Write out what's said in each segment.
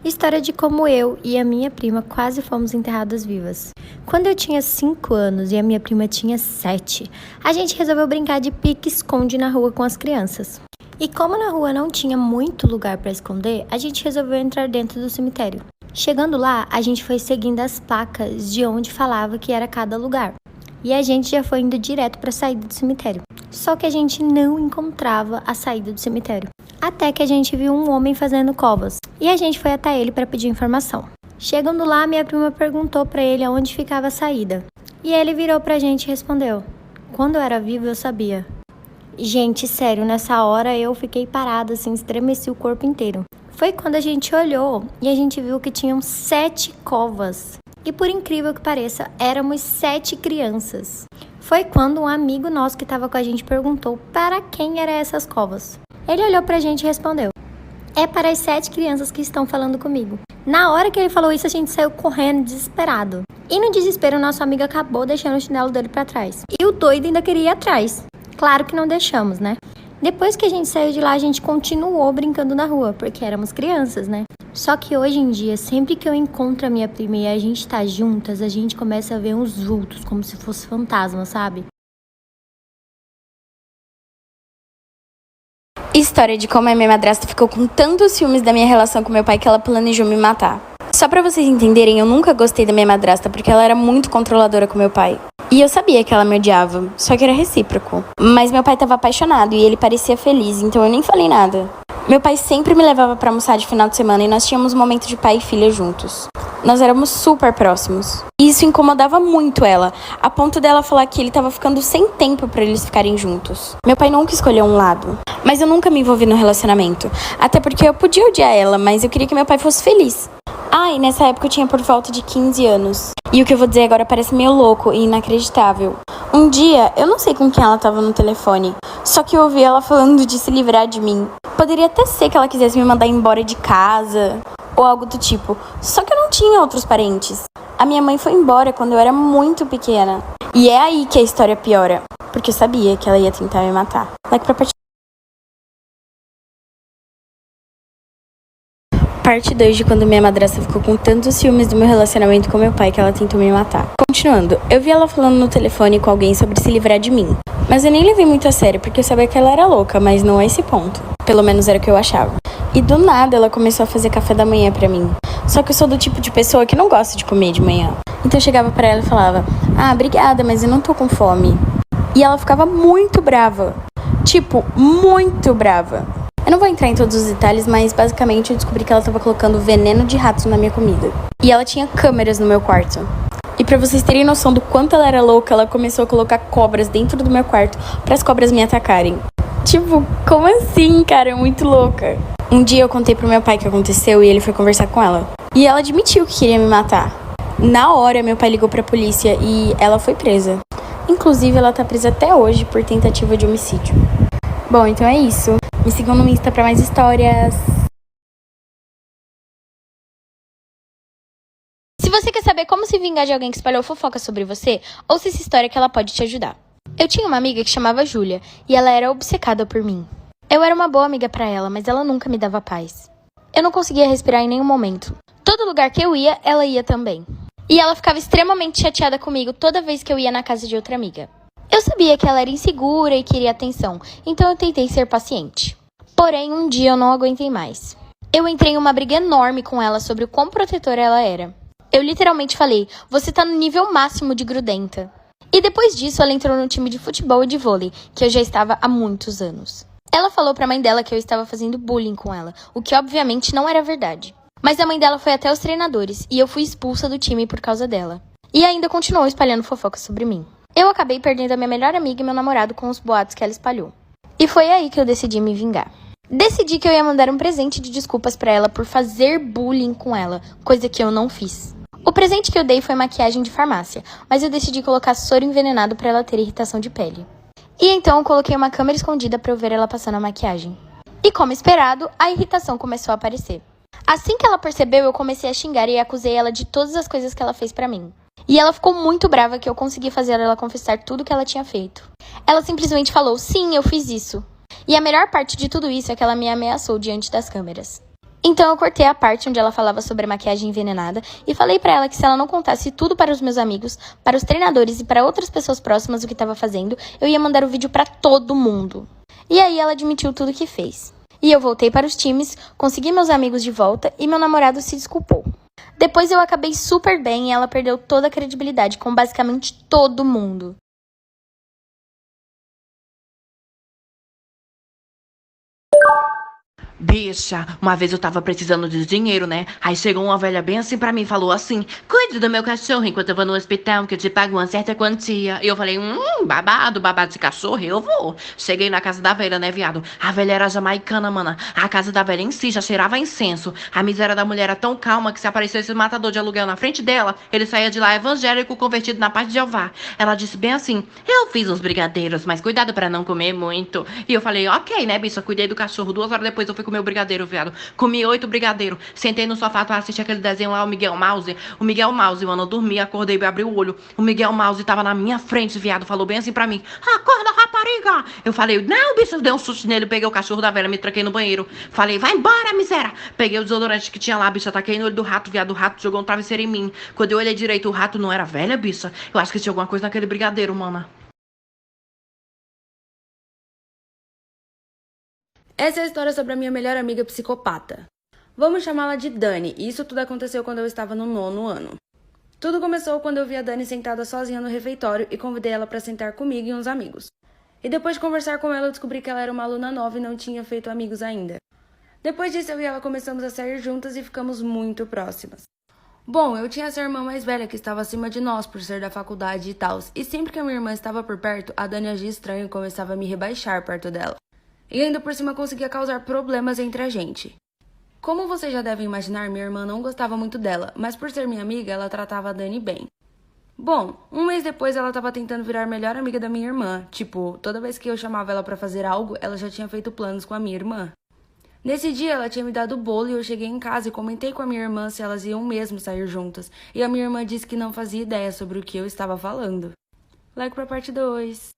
História de como eu e a minha prima quase fomos enterradas vivas. Quando eu tinha 5 anos e a minha prima tinha 7, a gente resolveu brincar de pique-esconde na rua com as crianças. E como na rua não tinha muito lugar para esconder, a gente resolveu entrar dentro do cemitério. Chegando lá, a gente foi seguindo as placas de onde falava que era cada lugar. E a gente já foi indo direto para a saída do cemitério. Só que a gente não encontrava a saída do cemitério. Até que a gente viu um homem fazendo covas. E a gente foi até ele para pedir informação. Chegando lá, minha prima perguntou para ele aonde ficava a saída. E ele virou pra gente e respondeu: "Quando eu era vivo, eu sabia." Gente, sério, nessa hora eu fiquei parada, assim, estremeci o corpo inteiro. Foi quando a gente olhou e a gente viu que tinham 7 covas. E por incrível que pareça, éramos 7 crianças. Foi quando um amigo nosso que estava com a gente perguntou para quem eram essas covas. Ele olhou pra gente e respondeu: "É para as 7 crianças que estão falando comigo." Na hora que ele falou isso, a gente saiu correndo, desesperado. E no desespero, nosso amigo acabou deixando o chinelo dele pra trás. E o doido ainda queria ir atrás. Claro que não deixamos, né? Depois que a gente saiu de lá, a gente continuou brincando na rua, porque éramos crianças, né? Só que hoje em dia, sempre que eu encontro a minha prima e a gente tá juntas, a gente começa a ver uns vultos, como se fosse fantasma, sabe? História de como a minha madrasta ficou com tantos ciúmes da minha relação com meu pai que ela planejou me matar. Só pra vocês entenderem, eu nunca gostei da minha madrasta porque ela era muito controladora com meu pai. E eu sabia que ela me odiava, só que era recíproco. Mas meu pai tava apaixonado e ele parecia feliz, então eu nem falei nada. Meu pai sempre me levava pra almoçar de final de semana e nós tínhamos um momento de pai e filha juntos. Nós éramos super próximos. E isso incomodava muito ela, a ponto dela falar que ele tava ficando sem tempo pra eles ficarem juntos. Meu pai nunca escolheu um lado. Mas eu nunca me envolvi no relacionamento. Até porque eu podia odiar ela, mas eu queria que meu pai fosse feliz. E nessa época eu tinha por volta de 15 anos. E o que eu vou dizer agora parece meio louco e inacreditável. Um dia, eu não sei com quem ela tava no telefone, só que eu ouvi ela falando de se livrar de mim. Poderia até ser que ela quisesse me mandar embora de casa, ou algo do tipo. Só que eu não tinha outros parentes. A minha mãe foi embora quando eu era muito pequena. E é aí que a história piora, porque eu sabia que ela ia tentar me matar. Parte 2 de quando minha madrasta ficou com tantos ciúmes do meu relacionamento com meu pai que ela tentou me matar. Continuando, eu vi ela falando no telefone com alguém sobre se livrar de mim. Mas eu nem levei muito a sério, porque eu sabia que ela era louca, mas não a esse ponto. Pelo menos era o que eu achava. E do nada ela começou a fazer café da manhã pra mim. Só que eu sou do tipo de pessoa que não gosta de comer de manhã. Então eu chegava pra ela e falava: obrigada, mas eu não tô com fome. E ela ficava muito brava. Tipo, muito brava. Eu não vou entrar em todos os detalhes, mas basicamente eu descobri que ela estava colocando veneno de rato na minha comida. E ela tinha câmeras no meu quarto. E pra vocês terem noção do quanto ela era louca, ela começou a colocar cobras dentro do meu quarto para as cobras me atacarem. Tipo, como assim, cara? É muito louca. Um dia eu contei pro meu pai o que aconteceu e ele foi conversar com ela. E ela admitiu que queria me matar. Na hora, meu pai ligou pra polícia e ela foi presa. Inclusive, ela tá presa até hoje por tentativa de homicídio. Bom, então é isso. Me sigam no Insta pra mais histórias. Se você quer saber como se vingar de alguém que espalhou fofoca sobre você, ouça essa história que ela pode te ajudar. Eu tinha uma amiga que chamava Júlia, e ela era obcecada por mim. Eu era uma boa amiga pra ela, mas ela nunca me dava paz. Eu não conseguia respirar em nenhum momento. Todo lugar que eu ia, ela ia também. E ela ficava extremamente chateada comigo toda vez que eu ia na casa de outra amiga. Eu sabia que ela era insegura e queria atenção, então eu tentei ser paciente. Porém, um dia eu não aguentei mais. Eu entrei em uma briga enorme com ela sobre o quão protetora ela era. Eu literalmente falei: "Você tá no nível máximo de grudenta." E depois disso, ela entrou no time de futebol e de vôlei, que eu já estava há muitos anos. Ela falou pra mãe dela que eu estava fazendo bullying com ela, o que obviamente não era verdade. Mas a mãe dela foi até os treinadores e eu fui expulsa do time por causa dela. E ainda continuou espalhando fofocas sobre mim. Eu acabei perdendo a minha melhor amiga e meu namorado com os boatos que ela espalhou. E foi aí que eu decidi me vingar. Decidi que eu ia mandar um presente de desculpas pra ela por fazer bullying com ela, coisa que eu não fiz. O presente que eu dei foi maquiagem de farmácia, mas eu decidi colocar soro envenenado pra ela ter irritação de pele. E então eu coloquei uma câmera escondida pra eu ver ela passando a maquiagem. E como esperado, a irritação começou a aparecer. Assim que ela percebeu, eu comecei a xingar e acusei ela de todas as coisas que ela fez pra mim. E ela ficou muito brava que eu consegui fazer ela confessar tudo que ela tinha feito. Ela simplesmente falou: "Sim, eu fiz isso." E a melhor parte de tudo isso é que ela me ameaçou diante das câmeras. Então eu cortei a parte onde ela falava sobre a maquiagem envenenada e falei pra ela que se ela não contasse tudo para os meus amigos, para os treinadores e para outras pessoas próximas o que estava fazendo, eu ia mandar o vídeo pra todo mundo. E aí ela admitiu tudo que fez. E eu voltei para os times, consegui meus amigos de volta e meu namorado se desculpou. Depois eu acabei super bem e ela perdeu toda a credibilidade com basicamente todo mundo. Bicha, uma vez eu tava precisando de dinheiro, né? Aí chegou uma velha bem assim pra mim e falou assim: cuide do meu cachorro enquanto eu vou no hospital, que eu te pago uma certa quantia. E eu falei: babado de cachorro, eu vou. Cheguei na casa da velha, né, viado? A velha era jamaicana, mana. A casa da velha em si já cheirava incenso. A miséria da mulher era tão calma que se apareceu esse matador de aluguel na frente dela, ele saía de lá evangélico convertido na paz de Jeová. Ela disse bem assim: eu fiz uns brigadeiros, mas cuidado pra não comer muito. E eu falei: ok, né, bicha? Cuidei do cachorro. 2 horas depois eu fui comer o brigadeiro, viado. Comi 8 brigadeiros. Sentei no sofá pra assistir aquele desenho lá, o Miguel Mouse. O Miguel Mouse, mano, eu dormi, acordei e abri o olho. O Miguel Mouse tava na minha frente, viado. Falou bem assim pra mim: acorda, rapariga! Eu falei: não, bicho, dei um susto nele. Peguei o cachorro da velha, me tranquei no banheiro. Falei: vai embora, miséria! Peguei o desodorante que tinha lá, bicho. Ataquei no olho do rato, viado. O rato jogou um travesseiro em mim. Quando eu olhei direito, o rato não era velha, bicha. Eu acho que tinha alguma coisa naquele brigadeiro, mana. Essa é a história sobre a minha melhor amiga psicopata. Vamos chamá-la de Dani, e isso tudo aconteceu quando eu estava no 9º ano. Tudo começou quando eu vi a Dani sentada sozinha no refeitório e convidei ela para sentar comigo e uns amigos. E depois de conversar com ela, eu descobri que ela era uma aluna nova e não tinha feito amigos ainda. Depois disso, eu e ela começamos a sair juntas e ficamos muito próximas. Bom, eu tinha essa irmã mais velha que estava acima de nós por ser da faculdade e tal, e sempre que a minha irmã estava por perto, a Dani agia estranho e começava a me rebaixar perto dela. E ainda por cima conseguia causar problemas entre a gente. Como vocês já devem imaginar, minha irmã não gostava muito dela, mas por ser minha amiga, ela tratava a Dani bem. Bom, um mês depois ela estava tentando virar melhor amiga da minha irmã. Tipo, toda vez que eu chamava ela pra fazer algo, ela já tinha feito planos com a minha irmã. Nesse dia, ela tinha me dado o bolo e eu cheguei em casa e comentei com a minha irmã se elas iam mesmo sair juntas. E a minha irmã disse que não fazia ideia sobre o que eu estava falando. Like pra parte 2.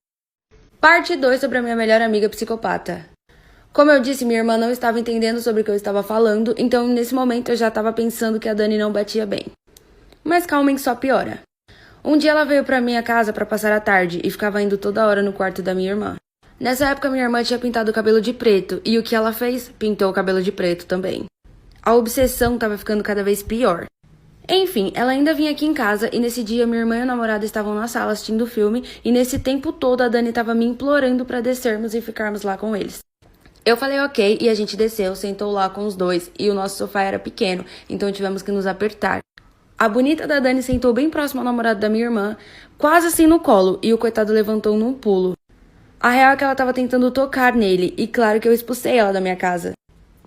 Parte 2 sobre a minha melhor amiga psicopata. Como eu disse, minha irmã não estava entendendo sobre o que eu estava falando, então nesse momento eu já estava pensando que a Dani não batia bem. Mas calma que só piora. Um dia ela veio pra minha casa pra passar a tarde e ficava indo toda hora no quarto da minha irmã. Nessa época minha irmã tinha pintado o cabelo de preto, e o que ela fez? Pintou o cabelo de preto também. A obsessão estava ficando cada vez pior. Enfim, ela ainda vinha aqui em casa e nesse dia minha irmã e o namorado estavam na sala assistindo o filme e nesse tempo todo a Dani estava me implorando para descermos e ficarmos lá com eles. Eu falei ok e a gente desceu, sentou lá com os dois e o nosso sofá era pequeno, então tivemos que nos apertar. A bonita da Dani sentou bem próximo ao namorado da minha irmã, quase assim no colo, e o coitado levantou num pulo. A real é que ela estava tentando tocar nele e claro que eu expulsei ela da minha casa.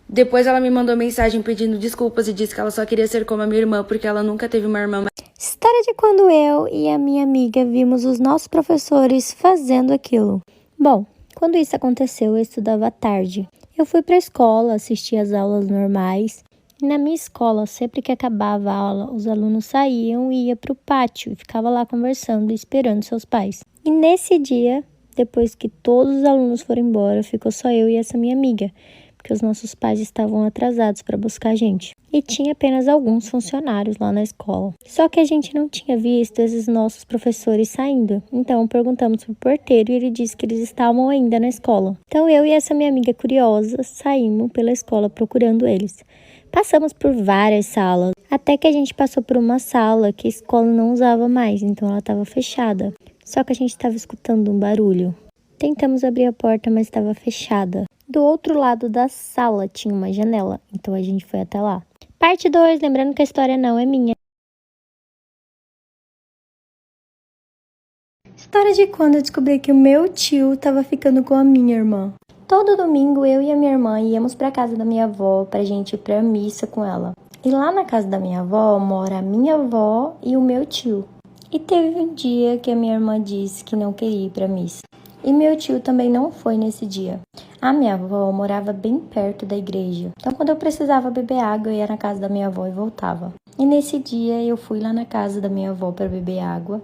Depois ela me mandou mensagem pedindo desculpas e disse que ela só queria ser como a minha irmã porque ela nunca teve uma irmã. História de quando eu e a minha amiga vimos os nossos professores fazendo aquilo. Bom, quando isso aconteceu, eu estudava à tarde. Eu fui para a escola, assisti às aulas normais. E na minha escola, sempre que acabava a aula, os alunos saíam e iam para o pátio e ficavam lá conversando e esperando seus pais. E nesse dia, depois que todos os alunos foram embora, ficou só eu e essa minha amiga, porque os nossos pais estavam atrasados para buscar a gente. E tinha apenas alguns funcionários lá na escola. Só que a gente não tinha visto esses nossos professores saindo. Então perguntamos pro porteiro e ele disse que eles estavam ainda na escola. Então eu e essa minha amiga curiosa saímos pela escola procurando eles. Passamos por várias salas, até que a gente passou por uma sala que a escola não usava mais, então ela estava fechada. Só que a gente estava escutando um barulho. Tentamos abrir a porta, mas estava fechada. Do outro lado da sala tinha uma janela, então a gente foi até lá. Parte 2, lembrando que a história não é minha. História de quando eu descobri que o meu tio estava ficando com a minha irmã. Todo domingo eu e a minha irmã íamos para casa da minha avó pra gente ir pra missa com ela. E lá na casa da minha avó mora a minha avó e o meu tio. E teve um dia que a minha irmã disse que não queria ir pra missa. E meu tio também não foi nesse dia. A minha avó morava bem perto da igreja. Então, quando eu precisava beber água, eu ia na casa da minha avó e voltava. E nesse dia, eu fui lá na casa da minha avó para beber água.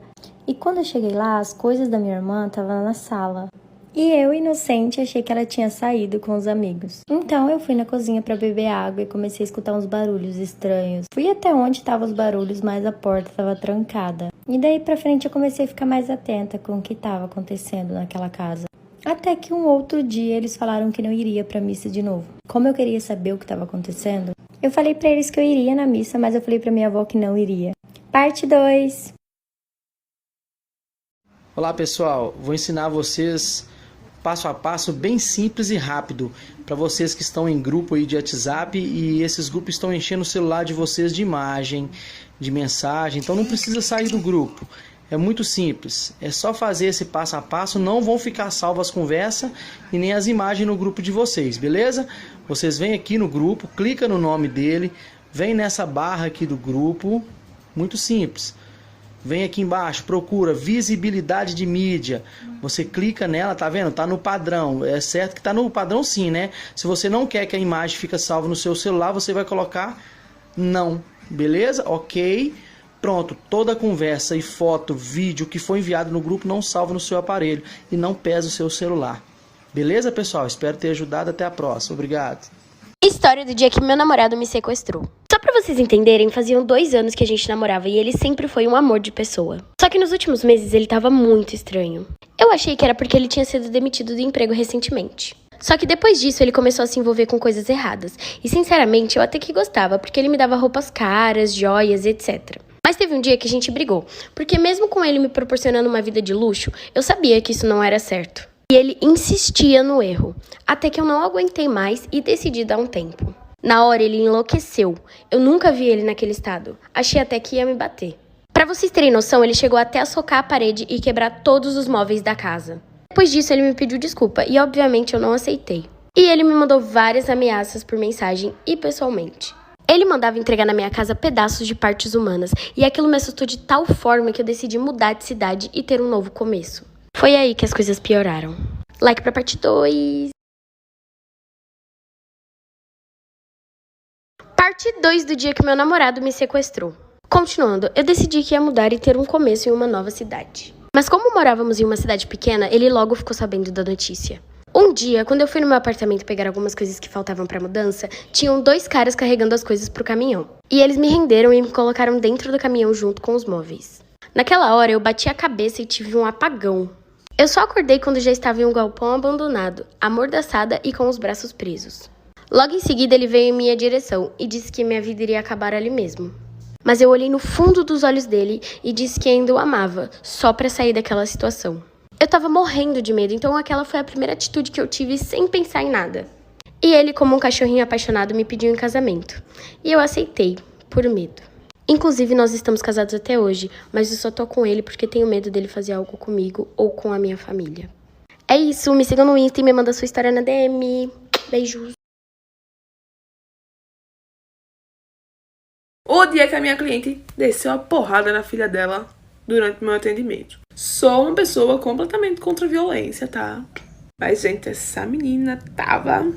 E quando eu cheguei lá, as coisas da minha irmã estavam na sala. E eu, inocente, achei que ela tinha saído com os amigos. Então eu fui na cozinha para beber água e comecei a escutar uns barulhos estranhos. Fui até onde estavam os barulhos, mas a porta estava trancada. E daí pra frente eu comecei a ficar mais atenta com o que estava acontecendo naquela casa. Até que um outro dia eles falaram que não iria pra missa de novo. Como eu queria saber o que estava acontecendo, eu falei pra eles que eu iria na missa, mas eu falei pra minha avó que não iria. Parte 2. Olá pessoal, vou ensinar vocês passo a passo bem simples e rápido para vocês que estão em grupo aí de WhatsApp e esses grupos estão enchendo o celular de vocês de imagem, de mensagem, então não precisa sair do grupo. É muito simples, é só fazer esse passo a passo, não vão ficar salvas as conversas e nem as imagens no grupo de vocês, beleza? Vocês vêm aqui no grupo, clica no nome dele, vem nessa barra aqui do grupo, muito simples. Vem aqui embaixo, procura visibilidade de mídia. Você clica nela, tá vendo? Tá no padrão. É certo que tá no padrão sim, né? Se você não quer que a imagem fique salva no seu celular, você vai colocar não. Beleza? Ok. Pronto. Toda conversa e foto, vídeo que foi enviado no grupo não salva no seu aparelho e não pesa o seu celular. Beleza, pessoal? Espero ter ajudado. Até a próxima. Obrigado. História do dia que meu namorado me sequestrou. Só pra vocês entenderem, faziam 2 anos que a gente namorava e ele sempre foi um amor de pessoa. Só que nos últimos meses ele tava muito estranho. Eu achei que era porque ele tinha sido demitido do emprego recentemente. Só que depois disso ele começou a se envolver com coisas erradas. E sinceramente eu até que gostava, porque ele me dava roupas caras, joias, etc. Mas teve um dia que a gente brigou, porque mesmo com ele me proporcionando uma vida de luxo, eu sabia que isso não era certo. E ele insistia no erro, até que eu não aguentei mais e decidi dar um tempo. Na hora ele enlouqueceu, eu nunca vi ele naquele estado, achei até que ia me bater. Pra vocês terem noção, ele chegou até a socar a parede e quebrar todos os móveis da casa. Depois disso ele me pediu desculpa e obviamente eu não aceitei. E ele me mandou várias ameaças por mensagem e pessoalmente. Ele mandava entregar na minha casa pedaços de partes humanas e aquilo me assustou de tal forma que eu decidi mudar de cidade e ter um novo começo. Foi aí que as coisas pioraram. Like pra parte 2. Parte 2 do dia que meu namorado me sequestrou. Continuando, eu decidi que ia mudar e ter um começo em uma nova cidade. Mas como morávamos em uma cidade pequena, ele logo ficou sabendo da notícia. Um dia, quando eu fui no meu apartamento pegar algumas coisas que faltavam pra mudança, tinham 2 caras carregando as coisas pro caminhão. E eles me renderam e me colocaram dentro do caminhão junto com os móveis. Naquela hora, eu bati a cabeça e tive um apagão. Eu só acordei quando já estava em um galpão abandonado, amordaçada e com os braços presos. Logo em seguida, ele veio em minha direção e disse que minha vida iria acabar ali mesmo. Mas eu olhei no fundo dos olhos dele e disse que ainda o amava, só pra sair daquela situação. Eu tava morrendo de medo, então aquela foi a primeira atitude que eu tive sem pensar em nada. E ele, como um cachorrinho apaixonado, me pediu em casamento. E eu aceitei, por medo. Inclusive, nós estamos casados até hoje, mas eu só tô com ele porque tenho medo dele fazer algo comigo ou com a minha família. É isso, me sigam no Insta e me manda sua história na DM. Beijos. O dia que a minha cliente desceu a porrada na filha dela durante meu atendimento. Sou uma pessoa completamente contra a violência, tá? Mas, gente, essa menina tava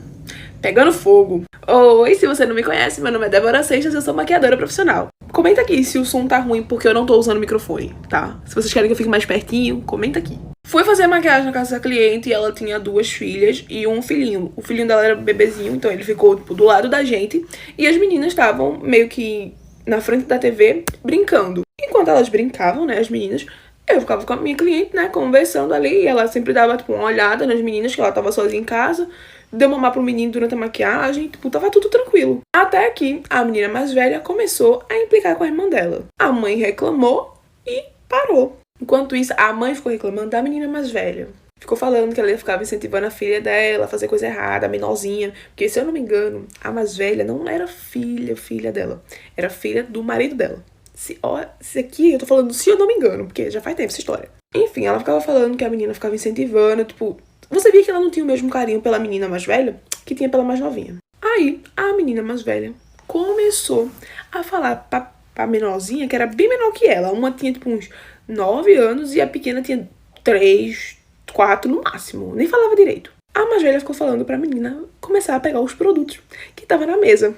pegando fogo. Oi, se você não me conhece, meu nome é Débora Seixas, eu sou maquiadora profissional. Comenta aqui se o som tá ruim porque eu não tô usando o microfone, tá? Se vocês querem que eu fique mais pertinho, comenta aqui. Fui fazer maquiagem na casa da cliente e ela tinha 2 filhas e um filhinho. O filhinho dela era bebezinho, então ele ficou, tipo, do lado da gente. E as meninas estavam meio que na frente da TV brincando. Enquanto elas brincavam, né, as meninas, eu ficava com a minha cliente, né, conversando ali. E ela sempre dava, tipo, uma olhada nas meninas, que ela tava sozinha em casa. Deu mamar pro menino durante a maquiagem, tipo, tava tudo tranquilo. Até que a menina mais velha começou a implicar com a irmã dela. A mãe reclamou e parou. Enquanto isso, a mãe ficou reclamando da menina mais velha. Ficou falando que ela ficava incentivando a filha dela a fazer coisa errada, a menorzinha. Porque, se eu não me engano, a mais velha não era filha dela. Era filha do marido dela. Se aqui eu tô falando se eu não me engano, porque já faz tempo essa história. Enfim, ela ficava falando que a menina ficava incentivando, tipo... Você via que ela não tinha o mesmo carinho pela menina mais velha que tinha pela mais novinha. Aí, a menina mais velha começou a falar pra menorzinha, que era bem menor que ela. Uma tinha, tipo, uns 9 anos e a pequena tinha 3, 4 no máximo. Nem falava direito. A mais velha ficou falando pra menina começar a pegar os produtos que estavam na mesa.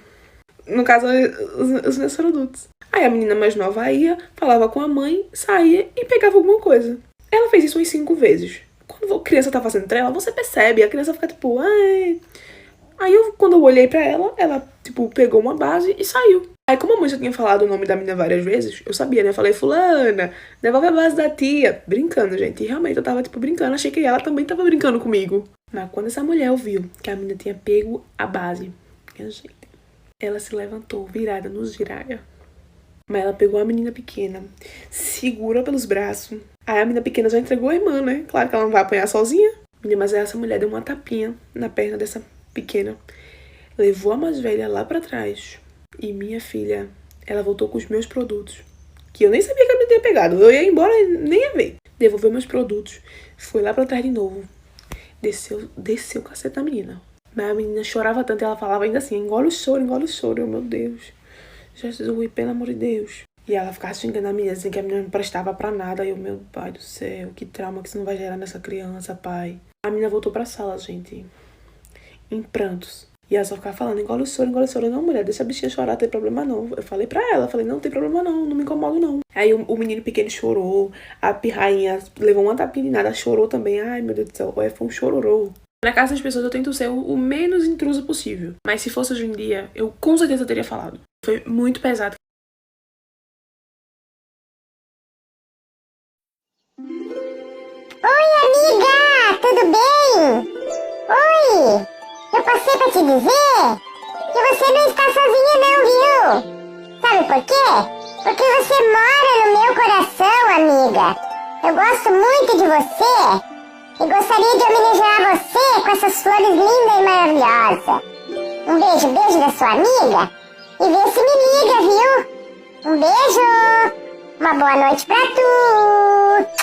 No caso, os meus produtos. Aí a menina mais nova ia, falava com a mãe, saía e pegava alguma coisa. Ela fez isso umas 5 vezes. Quando a criança tá fazendo trela, você percebe, a criança fica tipo, ai... Aí quando eu olhei pra ela, tipo, pegou uma base e saiu. Aí como a mãe já tinha falado o nome da menina várias vezes, eu sabia, né? Eu falei, fulana, devolve a base da tia. Brincando, gente. E realmente eu tava, tipo, brincando. Achei que ela também tava brincando comigo. Mas quando essa mulher ouviu que a menina tinha pego a base, gente, ela se levantou, virada no giraia. Mas ela pegou a menina pequena, segurou pelos braços. Aí a menina pequena já entregou a irmã, né? Claro que ela não vai apanhar sozinha. Mas essa mulher deu uma tapinha na perna dessa pequena, levou a mais velha lá pra trás. E minha filha, ela voltou com os meus produtos, que eu nem sabia que a menina tinha pegado. Eu ia embora e nem ia ver. Devolveu meus produtos, foi lá pra trás de novo. Desceu o cacete da menina. Mas a menina chorava tanto e ela falava ainda assim, engole o choro, eu, meu Deus. Jesus, pelo amor de Deus. E ela ficava xingando a menina, dizendo que a menina não prestava pra nada. Aí eu, meu pai do céu, que trauma que isso não vai gerar nessa criança, pai. A menina voltou pra sala, gente, em prantos. E ela só ficava falando, engole o choro. Não, mulher, deixa a bichinha chorar, não tem problema não. Eu falei pra ela, não tem problema não me incomodo não. Aí o menino pequeno chorou, a pirrainha levou uma tapinha de nada, chorou também. Ai, meu Deus do céu, foi um chororô. Na casa das pessoas eu tento ser o menos intruso possível. Mas se fosse hoje em dia, eu com certeza teria falado. Foi muito pesado. Oi, amiga! Tudo bem? Oi! Eu passei pra te dizer que você não está sozinha não, viu? Sabe por quê? Porque você mora no meu coração, amiga. Eu gosto muito de você e gostaria de homenagear você com essas flores lindas e maravilhosas. Um beijo da sua amiga e vê se me liga, viu? Um beijo! Uma boa noite pra tu!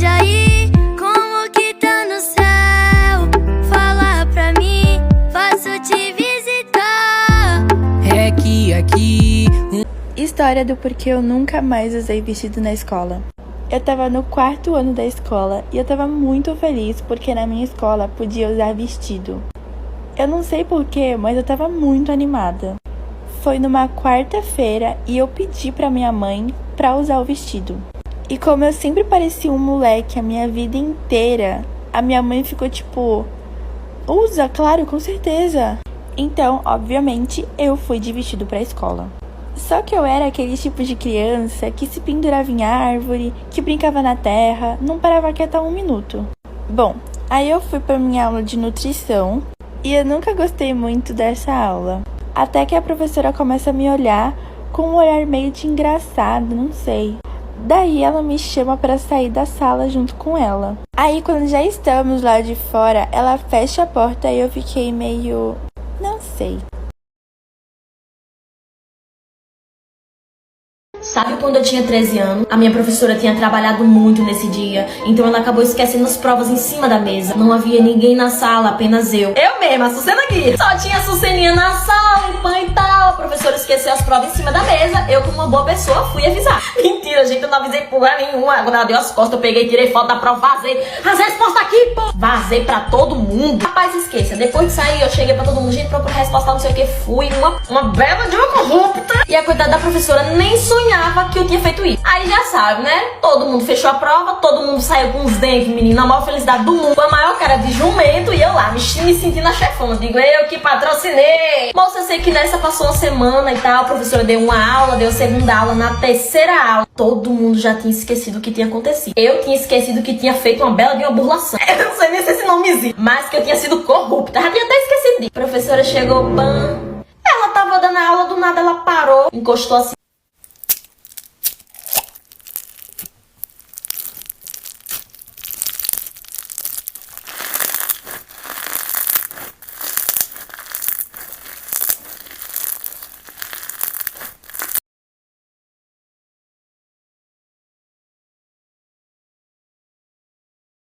Aí, como que tá no céu? Fala pra mim, posso te visitar. É que aqui. História do porquê eu nunca mais usei vestido na escola. Eu tava no 4º ano da escola e eu tava muito feliz porque na minha escola podia usar vestido. Eu não sei porquê, mas eu tava muito animada. Foi numa quarta-feira e eu pedi pra minha mãe pra usar o vestido. E como eu sempre parecia um moleque a minha vida inteira, a minha mãe ficou tipo, usa, claro, com certeza. Então, obviamente, eu fui de vestido pra escola. Só que eu era aquele tipo de criança que se pendurava em árvore, que brincava na terra, não parava quieta um minuto. Bom, aí eu fui pra minha aula de nutrição e eu nunca gostei muito dessa aula. Até que a professora começa a me olhar com um olhar meio de engraçado, não sei. Daí ela me chama pra sair da sala junto com ela. Aí quando já estamos lá de fora, ela fecha a porta e eu fiquei meio... não sei. Sabe quando eu tinha 13 anos? A minha professora tinha trabalhado muito nesse dia, então ela acabou esquecendo as provas em cima da mesa. Não havia ninguém na sala, apenas eu. Eu mesma, a Sucena aqui. Só tinha a Suceninha na sala, e pã e tal. A professora esqueceu as provas em cima da mesa. Eu, como uma boa pessoa, fui avisar. Mentira, gente, eu não avisei porra nenhuma. Quando ela deu as costas, eu peguei, tirei foto da prova, vazei. As respostas aqui, pô. Vazei pra todo mundo. Rapaz, esqueça. Depois de sair, eu cheguei pra todo mundo. Gente, pra resposta, não sei o que. Fui uma bela de uma corrupta. E a coitada da professora nem sonhava que eu tinha feito isso. Aí já sabe, né? Todo mundo fechou a prova, todo mundo saiu com os dentes, menino, a maior felicidade do mundo. A maior cara de jumento e eu lá, me sentindo a chefona. Digo, eu que patrocinei. Moça, eu sei que nessa passou uma semana e tal, a professora deu uma aula, deu segunda aula, na terceira aula. Todo mundo já tinha esquecido o que tinha acontecido. Eu tinha esquecido que tinha feito uma bela de uma burlação. Eu não sei nem se esse nome existe, mas que eu tinha sido corrupta. Já tinha até esquecido disso. A professora chegou, pã. Ela tava dando a aula, do nada ela parou, encostou assim